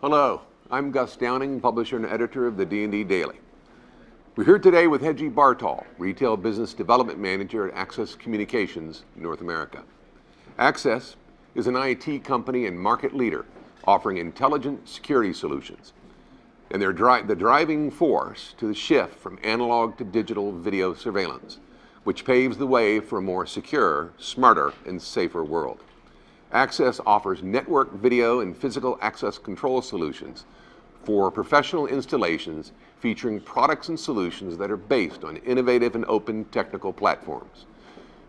Hello, I'm Gus Downing, publisher and editor of the D&D Daily. We're here today with Hedgie Bartol, Retail Business Development Manager at Access Communications, North America. Access is an IT company and market leader offering intelligent security solutions. And they're the driving force to the shift from analog to digital video surveillance, which paves the way for a more secure, smarter, and safer world. Access offers network, video, and physical access control solutions for professional installations featuring products and solutions that are based on innovative and open technical platforms.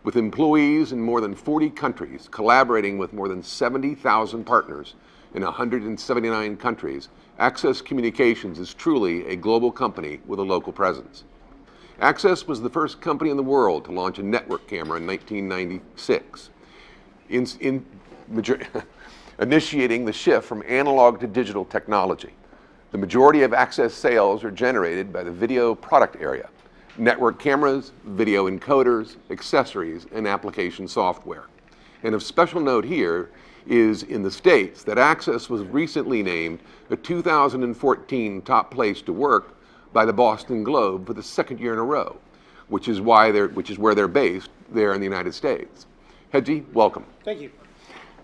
With employees in more than 40 countries, collaborating with more than 70,000 partners in 179 countries, Access Communications is truly a global company with a local presence. Access was the first company in the world to launch a network camera in 1996. Initiating the shift from analog to digital technology. The majority of Access sales are generated by the video product area, network cameras, video encoders, accessories, and application software. And of special note here is in the States that Access was recently named a 2014 top place to work by the Boston Globe for the second year in a row, which is where they're based there in the United States. Hedgie, welcome. Thank you.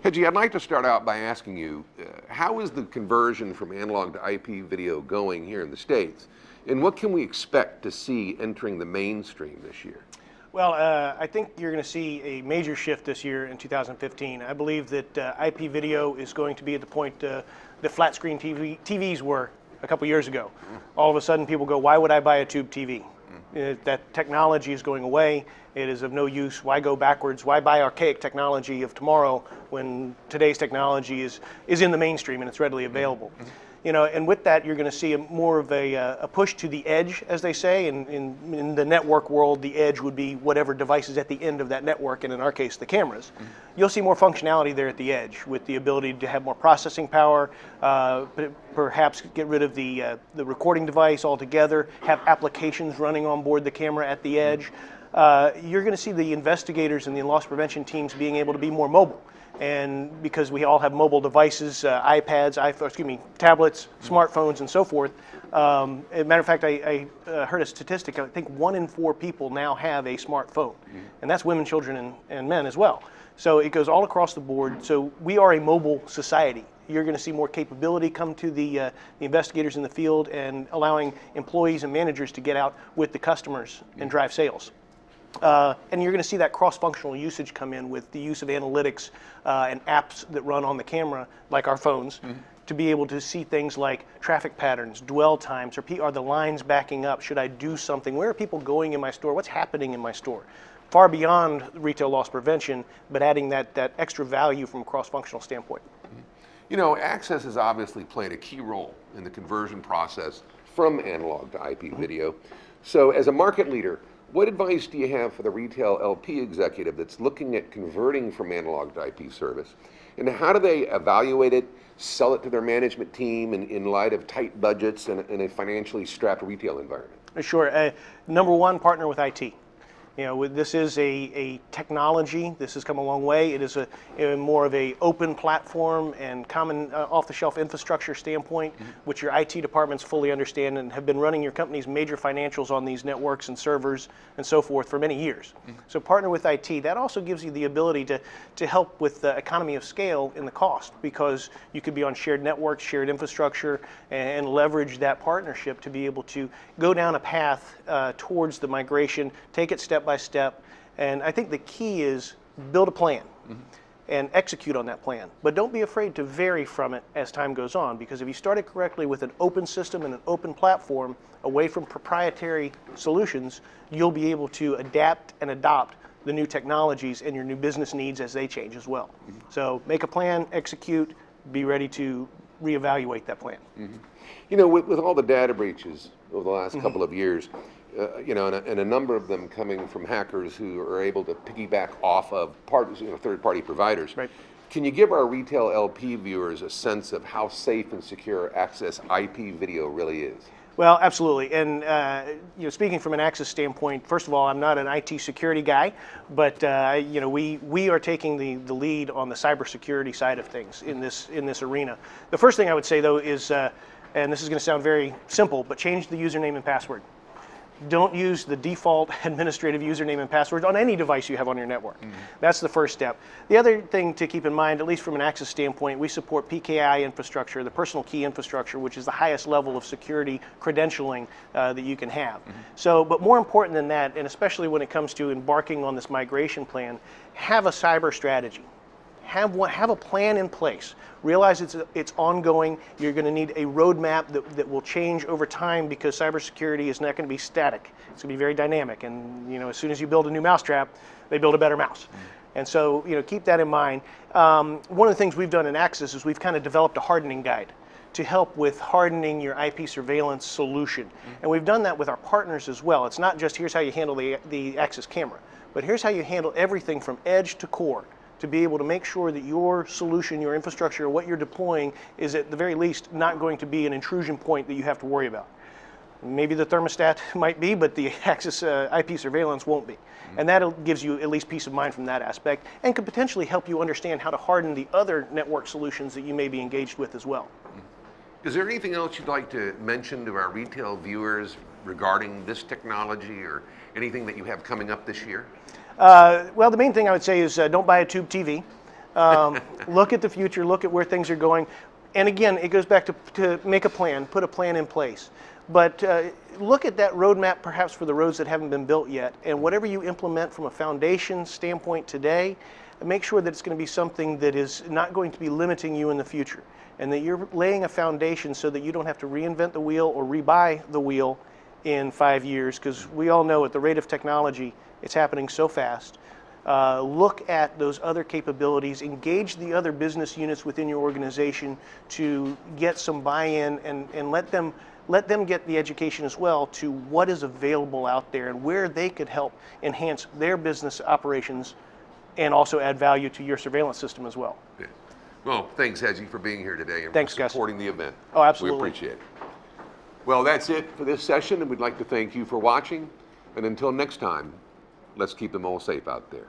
Hedgie, I'd like to start out by asking you, how is the conversion from analog to IP video going here in the States? And what can we expect to see entering the mainstream this year? Well, I think you're going to see a major shift this year in 2015. I believe that IP video is going to be at the point the flat screen TVs were a couple years ago. All of a sudden people go, why would I buy a tube TV? That technology is going away. It is of no use. Why go backwards? Why buy archaic technology of tomorrow when today's technology is in the mainstream and it's readily available? You know, and with that, you're going to see more of a push to the edge, as they say. In the network world, the edge would be whatever device is at the end of that network, and in our case, the cameras. You'll see more functionality there at the edge with the ability to have more processing power, perhaps get rid of the recording device altogether, have applications running on board the camera at the edge. You're going to see the investigators and the loss prevention teams being able to be more mobile. And because we all have mobile devices, iPads, tablets, smartphones, and so forth. As a matter of fact, I heard a statistic. I think 1 in 4 people now have a smartphone, and that's women, children, and men as well. So it goes all across the board. So we are a mobile society. You're going to see more capability come to the investigators in the field and allowing employees and managers to get out with the customers and drive sales. And you're going to see that cross-functional usage come in with the use of analytics and apps that run on the camera, like our phones, to be able to see things like traffic patterns, dwell times, are the lines backing up? Should I do something? Where are people going in my store? What's happening in my store? Far beyond retail loss prevention, but adding that extra value from a cross-functional standpoint. You know, Access has obviously played a key role in the conversion process from analog to IP video. So as a market leader, what advice do you have for the retail LP executive that's looking at converting from analog to IP service? And how do they evaluate it, sell it to their management team in light of tight budgets and a financially strapped retail environment? Sure. Number one, partner with IT. You know, this is a technology. This has come a long way. It is more of a open platform and common off-the-shelf infrastructure standpoint, which your IT departments fully understand and have been running your company's major financials on these networks and servers and so forth for many years. So partner with IT. That also gives you the ability to help with the economy of scale in the cost, because you could be on shared networks, shared infrastructure, and leverage that partnership to be able to go down a path towards the migration, take it step by step. And I think the key is build a plan and execute on that plan. But don't be afraid to vary from it as time goes on, because if you start it correctly with an open system and an open platform away from proprietary solutions, you'll be able to adapt and adopt the new technologies and your new business needs as they change as well. So make a plan, execute, be ready to reevaluate that plan. You know, with all the data breaches over the last couple of years, you know, and a number of them coming from hackers who are able to piggyback off of third-party providers. Right. Can you give our retail LP viewers a sense of how safe and secure Access IP video really is? Well, absolutely. And speaking from an Access standpoint, first of all, I'm not an IT security guy, but we are taking the lead on the cybersecurity side of things in this arena. The first thing I would say though is, and this is going to sound very simple, but change the username and password. Don't use the default administrative username and password on any device you have on your network. That's the first step. The other thing to keep in mind, at least from an Access standpoint, we support PKI infrastructure, the personal key infrastructure, which is the highest level of security credentialing that you can have. So, but more important than that, and especially when it comes to embarking on this migration plan, have a cyber strategy. Have a plan in place. Realize it's ongoing. You're going to need a roadmap that will change over time, because cybersecurity is not going to be static. It's going to be very dynamic. And as soon as you build a new mousetrap, they build a better mouse. And so keep that in mind. One of the things we've done in Access is we've kind of developed a hardening guide to help with hardening your IP surveillance solution. And we've done that with our partners as well. It's not just here's how you handle the Access camera, but here's how you handle everything from edge to core, to be able to make sure that your solution, your infrastructure, what you're deploying is at the very least not going to be an intrusion point that you have to worry about. Maybe the thermostat might be, but the Access IP surveillance won't be. And that gives you at least peace of mind from that aspect, and could potentially help you understand how to harden the other network solutions that you may be engaged with as well. Is there anything else you'd like to mention to our retail viewers regarding this technology, or anything that you have coming up this year? Well, the main thing I would say is don't buy a tube TV. Look at the future, look at where things are going. And again, it goes back to make a plan, put a plan in place. But look at that roadmap perhaps for the roads that haven't been built yet. And whatever you implement from a foundation standpoint today, make sure that it's going to be something that is not going to be limiting you in the future. And that you're laying a foundation so that you don't have to reinvent the wheel or rebuy the wheel in 5 years, because we all know at the rate of technology, it's happening so fast. Look at those other capabilities, engage the other business units within your organization to get some buy-in, and let them get the education as well to what is available out there and where they could help enhance their business operations and also add value to your surveillance system as well. Yeah. Well, thanks, Hedgie, for being here today and Thanks, for supporting the event. Oh, absolutely. We appreciate it. Well, that's it for this session, and we'd like to thank you for watching. And until next time, let's keep them all safe out there.